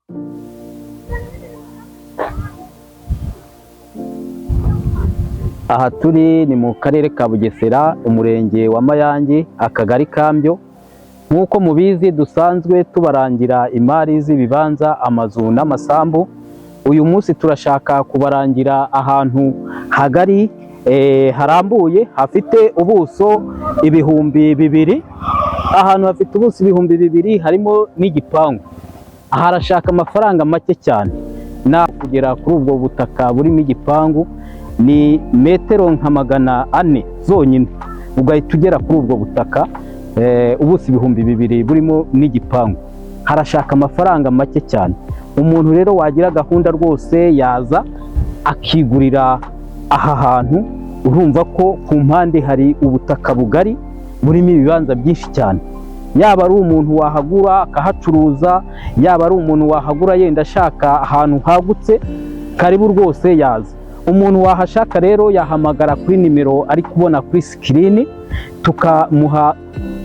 Aha turi ni mu karere ka Bugesera, umurenge wa Mayange, akagari Kambyo. Nk'uko mubizi dusanzwe tubarangira imari z'ibibanza, amazu n'amasambu. Uyu munsi turashaka kubarangira ahantu hagari harambuye hafite ubuso ibihumbi 2. Ahantu hafite ubuso ibihumbi 2 harimo n'igipangu. Harashaka amafaranga make cyane. Na kugera kuri ubwo butaka burimo igipangu ni metero nka 400 zonyine, ugahita ugera kuri ubwo butaka. Ubuso ibihumbi 2 burimo n'igipangu. Harashaka amafaranga make cyane. Umuntu rero wagira gahunda rwose yaza akigurira aha hantu. Urumva ko ku mpande hari ubutaka bugari burimo ibibanza byinshi cyane. Yaba ari umuntu wahagura akahacuruza, yaba ari umuntu wahagura yenda ashaka ahantu hagutse, karibu rwose yaza. Umuntu wahashaka rero yahamagara kuri nimero ari kubona kuri screen, tukamuha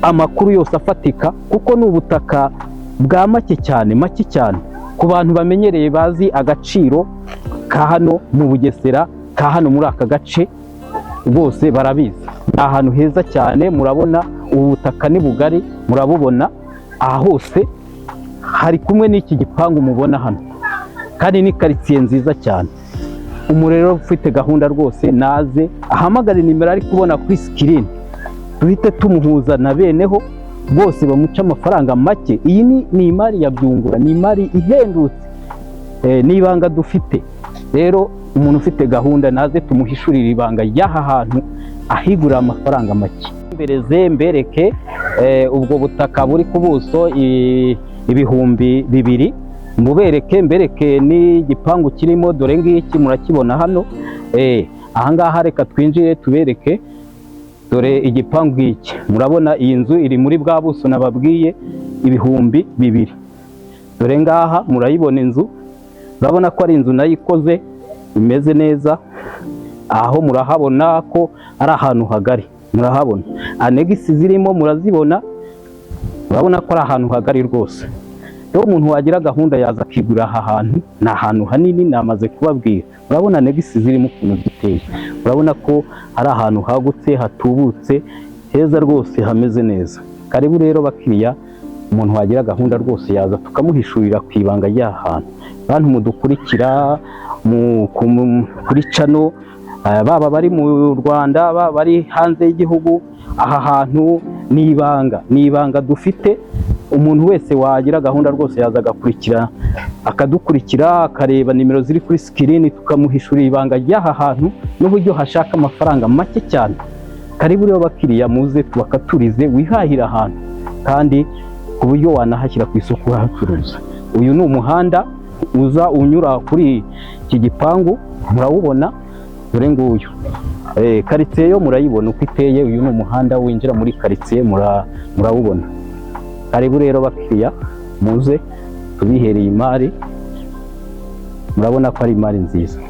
amakuru yose afatika, kuko ni ubutaka bwa make cyane ku bantu bamenyereye bazi agaciro ka hano mu Bugesera, ka hano muri aka gace rwose barabizi. Ahantu heza cyane, murabona ubu butaka ni bugari, murabubona aha hose hari kumwe n'iki gipangu mubona hano, kandi ni quartier nziza cyane. Umurero ufite gahunda rwose naze ahamagara nimero ari kubona kuri screen, duhite tumuhuza na beneho bose bamuca amafaranga make. Iyi ni imari ya Byungura, ni imari ihendutse, n'ibanga dufite. Rero umuntu ufite gahunda naze tumuhishurira ibanga y'aha hantu ahigurira amafaranga make. Mbereke ubwo butaka buri ku buso ibihumbi 2. Mbereke n'igipangu kirimo, dore ngiki murakibona hano. Ahangaha reka twinjire tubereke. Dore igipangu iki, murabona iyi nzu iri muri bwa buso nababwiye ibihumbi 2. Dore ngaha murayibona inzu, urabona ko ari inzu nayikoze imeze neza. Aho murahabona ko ari ahantu hagari, murahabona anegisi zirimo murazibona, urabona ko ari ahantu hagari rwose. Rero umuntu wagira gahunda yaza akigura aha hantu, ni ahantu hanini namaze kubabwira. Urabona negisi zirimo ukuntu ziteye, urabona ko ari ahantu hagutse, hatubutse, heza rwose, hameze neza. Karibu rero bakiriya, umuntu wagira gahunda rwose yaza tukamuhishurira ku ibanga ry'ahantu. Bantu mudukurikira kuri channel, baba bari mu Rwanda, baba bari hanze y'igihugu, aha hantu ni ibanga dufite. Umuntu wese wagira gahunda rwose yaza akadukurikira akareba nimero ziri kuri screen, tukamuhishurira ibanga ry'aha hantu n'uburyo hashaka amafaranga make cyane. Karibu rero bakiriya, muze tubakaturize wihahira ahantu, kandi ku buryo wanahashyira ku isoko hacuruza. Uyu ni umuhanda uza unyura kuri iki gipangu, murawubona, dore nguyu. Quartier yo murayibona uko iteye. Uyu ni umuhanda winjira muri quartier, murawubona. Karibu rero bakiriya, muze tubihereye imari, murabona ko ari imari nziza.